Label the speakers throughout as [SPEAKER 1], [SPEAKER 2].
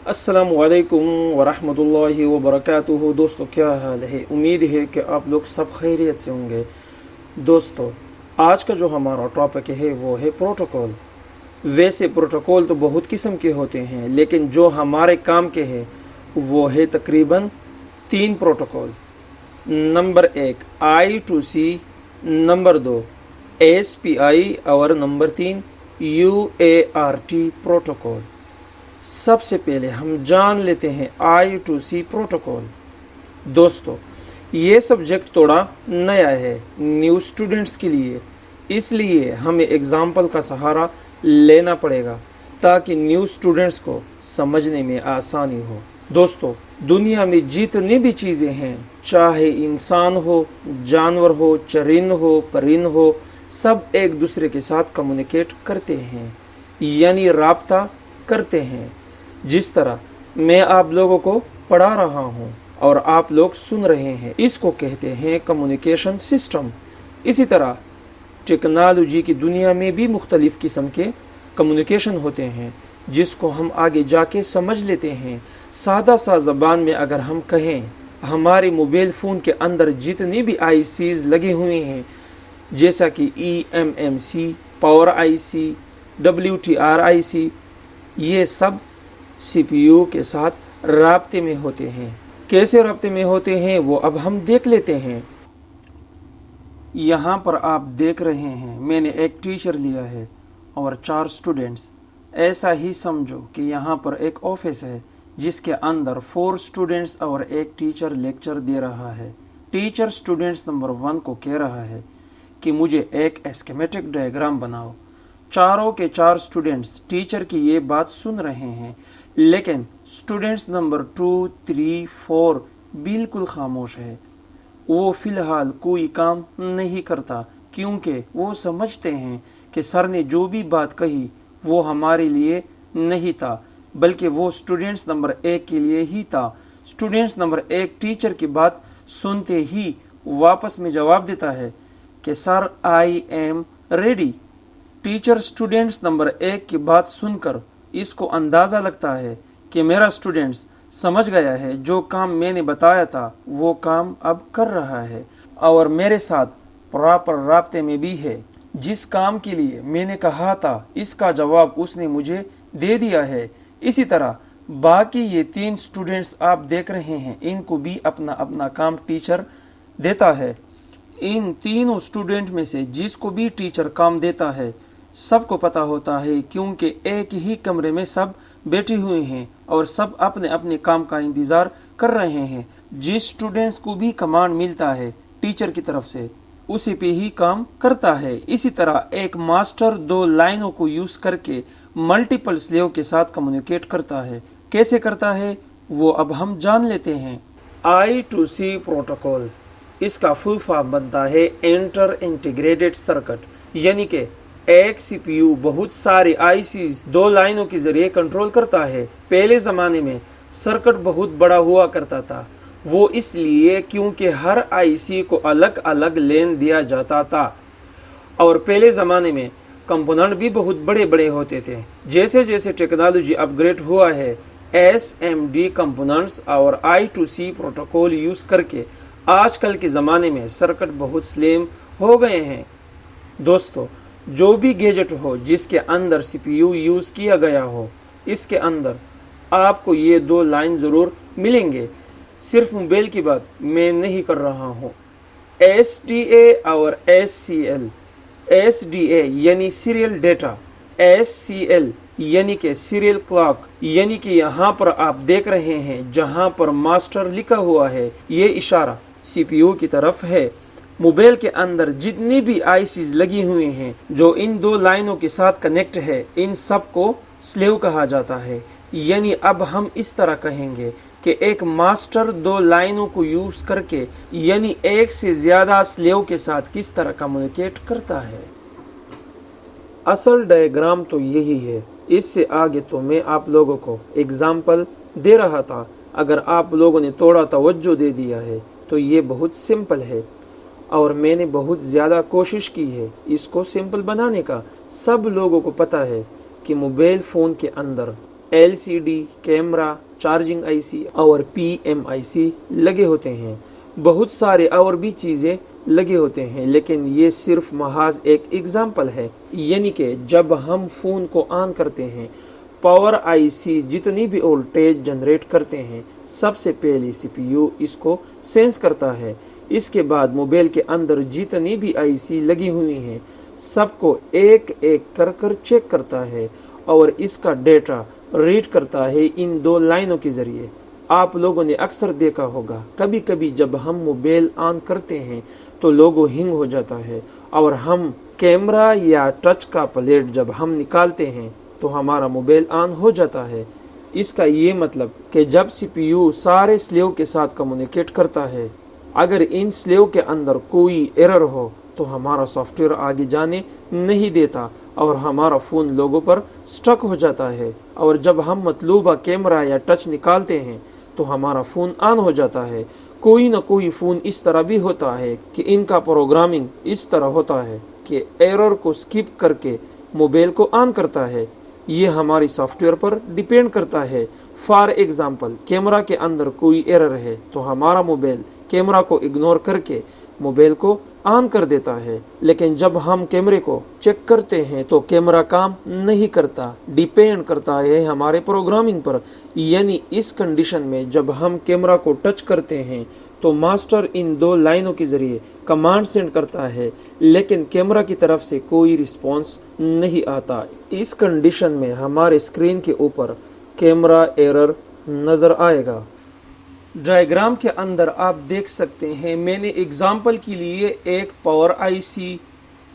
[SPEAKER 1] अस्सलाम वालेकुम वरहमतुल्लाहि वबरकातुहू। दोस्तों क्या हाल है? उम्मीद है कि आप लोग सब खैरियत से होंगे। दोस्तों आज का जो हमारा टॉपिक है वो है प्रोटोकॉल। वैसे प्रोटोकॉल तो बहुत किस्म के होते हैं, लेकिन जो हमारे काम के हैं वो है तकरीबन 3 protocol. Number 1 I2C, number 2 SPI और नंबर 3 UART प्रोटोकॉल। सबसे पहले हम जान लेते हैं I2C प्रोटोकॉल। दोस्तों ये सब्जेक्ट थोड़ा नया है न्यू स्टूडेंट्स के लिए, इसलिए हमें एग्जाम्पल का सहारा लेना पड़ेगा ताकि न्यू स्टूडेंट्स को समझने में आसानी हो। दोस्तों दुनिया में जितनी भी चीज़ें हैं, चाहे इंसान हो, जानवर हो, चरिंद हो, परिंद हो, सब एक दूसरे के साथ कम्युनिकेट करते हैं, यानी राब्ता करते हैं। जिस तरह मैं आप लोगों को पढ़ा रहा हूँ और आप लोग सुन रहे हैं, इसको कहते हैं कम्युनिकेशन सिस्टम। इसी तरह टेक्नोलॉजी की दुनिया में भी मुख्तलिफ़ किस्म के कम्युनिकेशन होते हैं, जिसको हम आगे जाके समझ लेते हैं। सादा सा ज़बान में अगर हम कहें, हमारे मोबाइल फ़ोन के अंदर जितनी भी ICs लगे हुए हैं, जैसा कि EMMC, power IC, WTR IC, ये सब CPU के साथ राब्ते में होते हैं। कैसे राब्ते में होते हैं वो अब हम देख लेते हैं। यहाँ पर आप देख रहे हैं मैंने एक टीचर लिया है और 4 स्टूडेंट्स। ऐसा ही समझो कि यहाँ पर एक ऑफिस है जिसके अंदर 4 स्टूडेंट्स और एक टीचर लेक्चर दे रहा है। टीचर स्टूडेंट्स नंबर 1 को कह रहा है कि मुझे एक स्कीमेटिक डायग्राम बनाओ। चारों के 4 स्टूडेंट्स टीचर की ये बात सुन रहे हैं, लेकिन स्टूडेंट्स नंबर 2, 3, 4 बिल्कुल खामोश है। वो फ़िलहाल कोई काम नहीं करता, क्योंकि वो समझते हैं कि सर ने जो भी बात कही वो हमारे लिए नहीं था, बल्कि वो स्टूडेंट्स नंबर 1 के लिए ही था। स्टूडेंट्स नंबर 1 टीचर की बात सुनते ही वापस में जवाब देता है कि sir I am ready. Teacher students number 1 की बात सुनकर इसको अंदाज़ा लगता है कि मेरा स्टूडेंट्स समझ गया है, जो काम मैंने बताया था वो काम अब कर रहा है और मेरे साथ प्रॉपर राब्ते में भी है। जिस काम के लिए मैंने कहा था इसका जवाब उसने मुझे दे दिया है। इसी तरह बाकी ये 3 स्टूडेंट्स आप देख रहे हैं, इनको भी अपना अपना काम टीचर देता है। इन तीनों स्टूडेंट में से जिसको भी टीचर काम देता है सबको पता होता है, क्योंकि एक ही कमरे में सब बैठे हुए हैं और सब अपने अपने काम का इंतज़ार कर रहे हैं। जिस स्टूडेंट्स को भी कमांड मिलता है टीचर की तरफ से उसी पे ही काम करता है। इसी तरह एक मास्टर 2 लाइनों को यूज़ करके मल्टीपल स्लेव के साथ कम्युनिकेट करता है। कैसे करता है वो अब हम जान लेते हैं। I2C प्रोटोकॉल, इसका फुल फॉर्म बनता है इंटर इंटीग्रेटेड सर्किट, यानी कि एक CPU बहुत सारे ICs 2 लाइनों के जरिए कंट्रोल करता है। पहले ज़माने में सर्किट बहुत बड़ा हुआ करता था, वो इसलिए क्योंकि हर IC को अलग अलग लेन दिया जाता था और पहले ज़माने में कंपोनेंट भी बहुत बड़े बड़े होते थे। जैसे जैसे टेक्नोलॉजी अपग्रेड हुआ है, SMD कंपोनेंट्स और I2C प्रोटोकॉल यूज़ करके आजकल के ज़माने में सर्किट बहुत स्लिम हो गए हैं। दोस्तों जो भी गैजेट हो जिसके अंदर CPU यूज़ किया गया हो, इसके अंदर आपको ये 2 लाइन ज़रूर मिलेंगे। सिर्फ मोबाइल की बात मैं नहीं कर रहा हूँ। SDA और SCL, SDA यानी सीरियल डेटा, SCL यानी कि सीरियल क्लॉक, यानी कि यहाँ पर आप देख रहे हैं जहाँ पर मास्टर लिखा हुआ है, ये इशारा CPU की तरफ है। मोबाइल के अंदर जितनी भी ICs लगी हुई हैं जो इन 2 लाइनों के साथ कनेक्ट है, इन सब को स्लेव कहा जाता है। यानी अब हम इस तरह कहेंगे कि एक मास्टर 2 लाइनों को यूज़ करके, यानी एक से ज़्यादा स्लेव के साथ किस तरह कम्युनिकेट करता है। असल डायग्राम तो यही है। इससे आगे तो मैं आप लोगों को एग्जाम्पल दे रहा था। अगर आप लोगों ने थोड़ा तवज्जो दे दिया है तो ये बहुत सिंपल है और मैंने बहुत ज़्यादा कोशिश की है इसको सिंपल बनाने का। सब लोगों को पता है कि मोबाइल फ़ोन के अंदर LCD, कैमरा, चार्जिंग IC और PMIC लगे होते हैं। बहुत सारे और भी चीज़ें लगे होते हैं, लेकिन ये सिर्फ महज एक एग्जाम्पल है। यानी कि जब हम फ़ोन को ऑन करते हैं, पावर IC जितनी भी वोल्टेज जनरेट करते हैं, सबसे पहले CPU इसको सेंस करता है। इसके बाद मोबाइल के अंदर जितनी भी IC लगी हुई हैं, सबको एक एक कर चेक करता है और इसका डेटा रीड करता है इन दो लाइनों के ज़रिए। आप लोगों ने अक्सर देखा होगा, कभी कभी जब हम मोबाइल ऑन करते हैं तो लोगो हिंग हो जाता है, और हम कैमरा या टच का प्लेट जब हम निकालते हैं तो हमारा मोबाइल ऑन हो जाता है। इसका ये मतलब कि जब CPU सारे स्लेव के साथ कम्युनिकेट करता है, अगर इन स्लेव के अंदर कोई एरर हो तो हमारा सॉफ्टवेयर आगे जाने नहीं देता और हमारा फ़ोन लोगों पर स्टक हो जाता है। और जब हम मतलूबा कैमरा या टच निकालते हैं तो हमारा फ़ोन ऑन हो जाता है। कोई ना कोई फ़ोन इस तरह भी होता है कि इनका प्रोग्रामिंग इस तरह होता है कि एरर को स्किप करके मोबाइल को ऑन करता है। ये हमारी सॉफ्टवेयर पर डिपेंड करता है। फॉर एग्जांपल, कैमरा के अंदर कोई एरर है तो हमारा मोबाइल कैमरा को इग्नोर करके मोबाइल को ऑन कर देता है, लेकिन जब हम कैमरे को चेक करते हैं तो कैमरा काम नहीं करता। डिपेंड करता है हमारे प्रोग्रामिंग पर। यानी इस कंडीशन में जब हम कैमरा को टच करते हैं तो मास्टर इन दो लाइनों के ज़रिए कमांड सेंड करता है, लेकिन कैमरा की तरफ से कोई रिस्पॉन्स नहीं आता। इस कंडीशन में हमारे स्क्रीन के ऊपर कैमरा एरर नज़र आएगा। डायग्राम के अंदर आप देख सकते हैं, मैंने एग्जाम्पल के लिए एक पावर IC,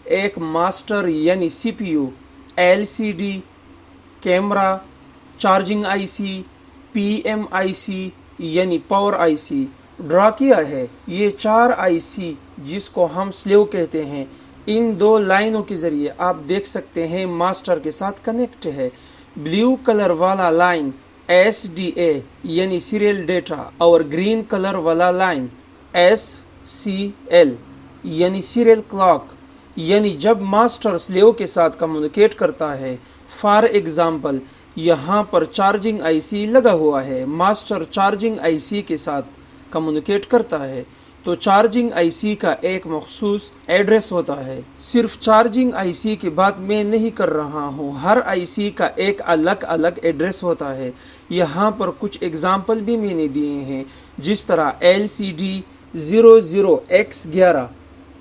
[SPEAKER 1] एक मास्टर यानी CPU, LCD, camera, charging IC, PMIC यानी पावर IC ड्रा किया है। ये 4 IC जिसको हम स्लेव कहते हैं, इन दो लाइनों के ज़रिए आप देख सकते हैं मास्टर के साथ कनेक्ट है। ब्लू कलर वाला लाइन SDA यानी सीरियल डेटा और ग्रीन कलर वाला लाइन SCL यानी सीरियल क्लॉक। यानी जब मास्टर स्लेव के साथ कम्युनिकेट करता है, फॉर एग्जांपल यहाँ पर चार्जिंग IC लगा हुआ है, मास्टर चार्जिंग IC के साथ कम्युनिकेट करता है तो चार्जिंग IC का एक मखसूस एड्रेस होता है। सिर्फ चार्जिंग IC की बात मैं नहीं कर रहा हूँ, हर IC का एक अलग अलग एड्रेस होता है। यहाँ पर कुछ एग्जाम्पल भी मैंने दिए हैं, जिस तरह LCD 00X11,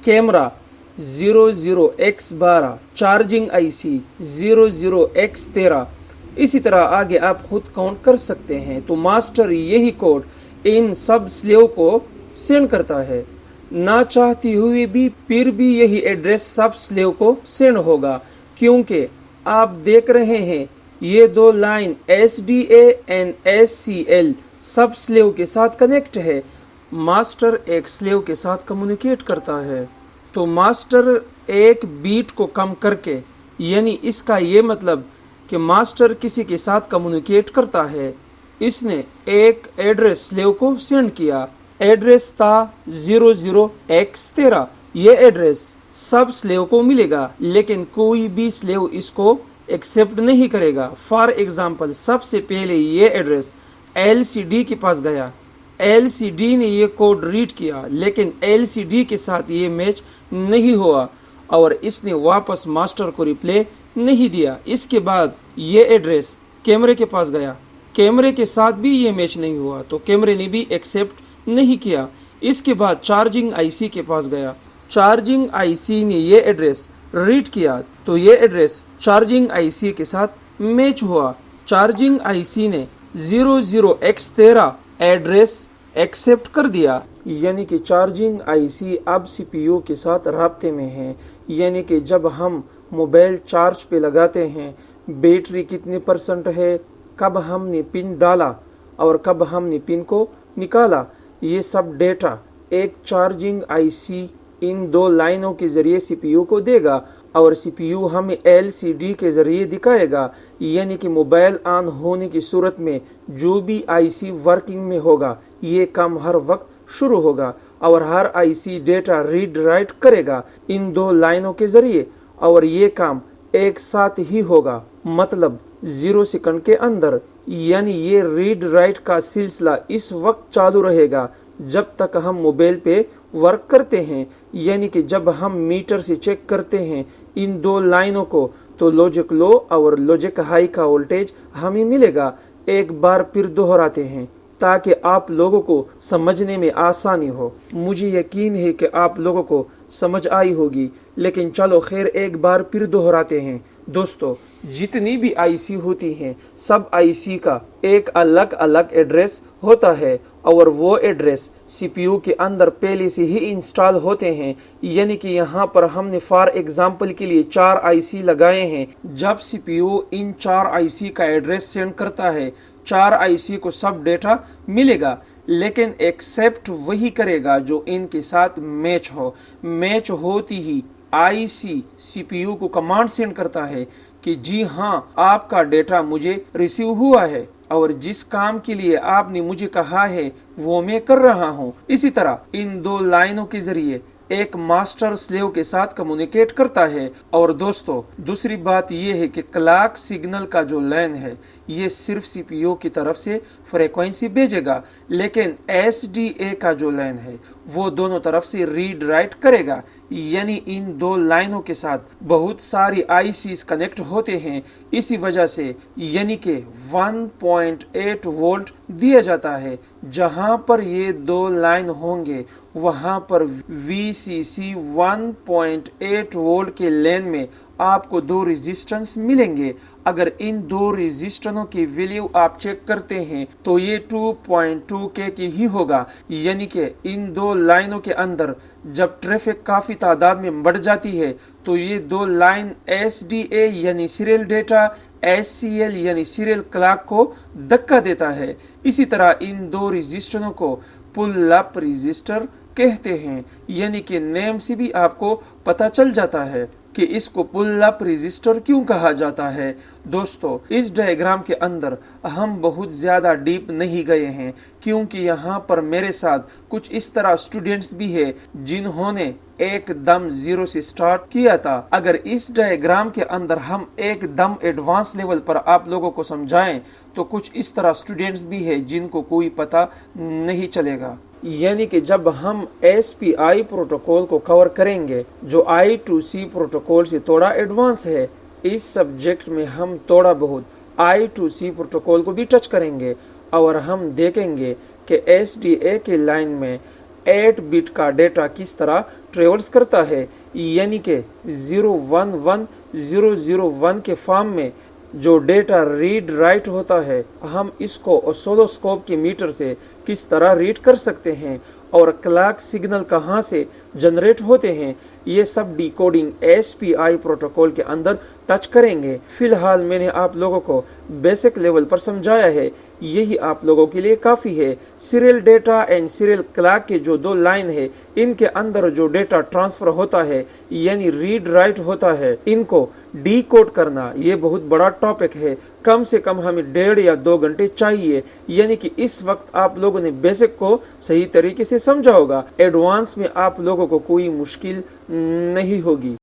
[SPEAKER 1] camera 00X12, charging IC 00X13। इसी तरह आगे आप खुद काउंट कर सकते हैं। तो मास्टर यही कोड इन सब स्लेव को सेंड करता है। ना चाहती हुई भी फिर भी यही एड्रेस सब स्लेव को सेंड होगा, क्योंकि आप देख रहे हैं ये दो लाइन SDA एंड SCL सब स्लेव के साथ कनेक्ट है। मास्टर एक स्लेव के साथ कम्युनिकेट करता है तो मास्टर एक बीट को कम करके, यानी इसका ये मतलब कि मास्टर किसी के साथ कम्युनिकेट करता है, इसने एक एड्रेस स्लेव को सेंड किया। एड्रेस था 00X13। ये एड्रेस सब स्लेव को मिलेगा, लेकिन कोई भी स्लेव इसको एक्सेप्ट नहीं करेगा। फॉर एग्जांपल, सबसे पहले ये एड्रेस LCD के पास गया, LCD ने ये कोड रीड किया, लेकिन LCD के साथ ये मैच नहीं हुआ और इसने वापस मास्टर को रिप्लाई नहीं दिया। इसके बाद ये एड्रेस कैमरे के पास गया, कैमरे के साथ भी ये मैच नहीं हुआ तो कैमरे ने भी एक्सेप्ट नहीं किया। इसके बाद चार्जिंग IC के पास गया, चार्जिंग IC ने ये एड्रेस रीड किया तो ये एड्रेस चार्जिंग IC के साथ मैच हुआ। चार्जिंग IC ने 00X13 एड्रेस एक्सेप्ट कर दिया, यानी कि चार्जिंग IC अब CPU के साथ राब्ते में है। यानी कि जब हम मोबाइल चार्ज पे लगाते हैं, बैटरी कितने % है, कब हमने पिन डाला और कब हमने पिन को निकाला, ये सब डेटा एक चार्जिंग IC इन दो लाइनों के ज़रिए CPU को देगा और CPU हमें LCD के ज़रिए दिखाएगा। यानी कि मोबाइल ऑन होने की सूरत में जो भी IC वर्किंग में होगा, ये काम हर वक्त शुरू होगा और हर IC डेटा रीड राइट करेगा इन दो लाइनों के ज़रिए, और ये काम एक साथ ही होगा। मतलब 0 सेकंड के अंदर। यानी ये रीड राइट का सिलसिला इस वक्त चालू रहेगा जब तक हम मोबाइल पे वर्क करते हैं। यानी कि जब हम मीटर से चेक करते हैं इन दो लाइनों को तो लॉजिक लो और लॉजिक हाई का वोल्टेज हमें मिलेगा। एक बार फिर दोहराते हैं ताकि आप लोगों को समझने में आसानी हो। मुझे यकीन है कि आप लोगों को समझ आई होगी, लेकिन चलो खैर एक बार फिर दोहराते हैं। दोस्तों, जितनी भी आईसी होती हैं सब आईसी का एक अलग अलग एड्रेस होता है और वो एड्रेस सीपीयू के अंदर पहले से ही इंस्टॉल होते हैं। यानी कि यहाँ पर हमने फॉर एग्जांपल के लिए 4 आईसी लगाए हैं। जब सीपीयू इन 4 आईसी का एड्रेस सेंड करता है 4 आईसी को सब डेटा मिलेगा, लेकिन एक्सेप्ट वही करेगा जो इनके साथ मैच हो। मैच होती ही आईसी सीपीयू को कमांड सेंड करता है कि जी हाँ, आपका डेटा मुझे रिसीव हुआ है और जिस काम के लिए आपने मुझे कहा है वो मैं कर रहा हूँ। इसी तरह इन दो लाइनों के जरिए एक मास्टर स्लेव के साथ कम्युनिकेट करता है। और दोस्तों, दूसरी बात यह है कि क्लॉक सिग्नल का जो लाइन है ये सिर्फ सीपीयू की तरफ से फ्रीक्वेंसी भेजेगा, लेकिन एसडीए का जो लाइन है वो दोनों तरफ से रीड राइट करेगा। यानी इन दो लाइनों के साथ बहुत सारी आईसीज कनेक्ट होते हैं। इसी वजह से यानी कि 1.8 वोल्ट दिया जाता है। जहां पर ये दो लाइन होंगे वहां पर VCC 1.8 वोल्ट के लेन में आपको 2 रेजिस्टेंस मिलेंगे। अगर इन 2 रेजिस्टेंसों की वैल्यू आप चेक करते हैं तो ये 2.2K की ही होगा। यानी कि इन दो लाइनों के अंदर जब ट्रैफिक काफी तादाद में बढ़ जाती है तो ये दो लाइन SDA यानी सीरियल डेटा, SCL यानी सीरियल क्लॉक को धक्का देता है। इसी तरह इन 2 रेजिस्टरों को पुल अप रेजिस्टर कहते हैं। यानी कि नेम से भी आपको पता चल जाता है कि इसको पुल अप रजिस्टर क्यों कहा जाता है। दोस्तों, इस डायग्राम के अंदर हम बहुत ज्यादा डीप नहीं गए हैं क्योंकि यहाँ पर मेरे साथ कुछ इस तरह स्टूडेंट्स भी है जिन्होंने एकदम 0 से स्टार्ट किया था। अगर इस डायग्राम के अंदर हम एकदम एडवांस लेवल पर आप लोगों को समझाएं तो कुछ इस तरह स्टूडेंट्स भी है जिनको कोई पता नहीं चलेगा। यानी कि जब हम SPI प्रोटोकॉल को कवर करेंगे जो I2C प्रोटोकॉल से थोड़ा एडवांस है, इस सब्जेक्ट में हम थोड़ा बहुत I2C प्रोटोकॉल को भी टच करेंगे और हम देखेंगे कि SDA के लाइन में 8 बिट का डेटा किस तरह ट्रेवल्स करता है। यानी कि 011001 के फॉर्म में जो डेटा रीड राइट होता है हम इसको ऑसिलोस्कोप के मीटर से किस तरह रीड कर सकते हैं और क्लॉक सिग्नल कहाँ से जनरेट होते हैं, ये सब डिकोडिंग SPI प्रोटोकॉल के अंदर टच करेंगे। फिलहाल मैंने आप लोगों को बेसिक लेवल पर समझाया है, यही आप लोगों के लिए काफ़ी है। Serial data and serial clock के जो 2 लाइन है इनके अंदर जो डेटा ट्रांसफर होता है यानी रीड राइट होता है, इनको डीकोड करना ये बहुत बड़ा टॉपिक है। कम से कम हमें 1.5 या 2 घंटे चाहिए। यानी कि इस वक्त आप लोगों ने बेसिक को सही तरीके से समझा होगा, एडवांस में आप लोगों को कोई मुश्किल नहीं होगी।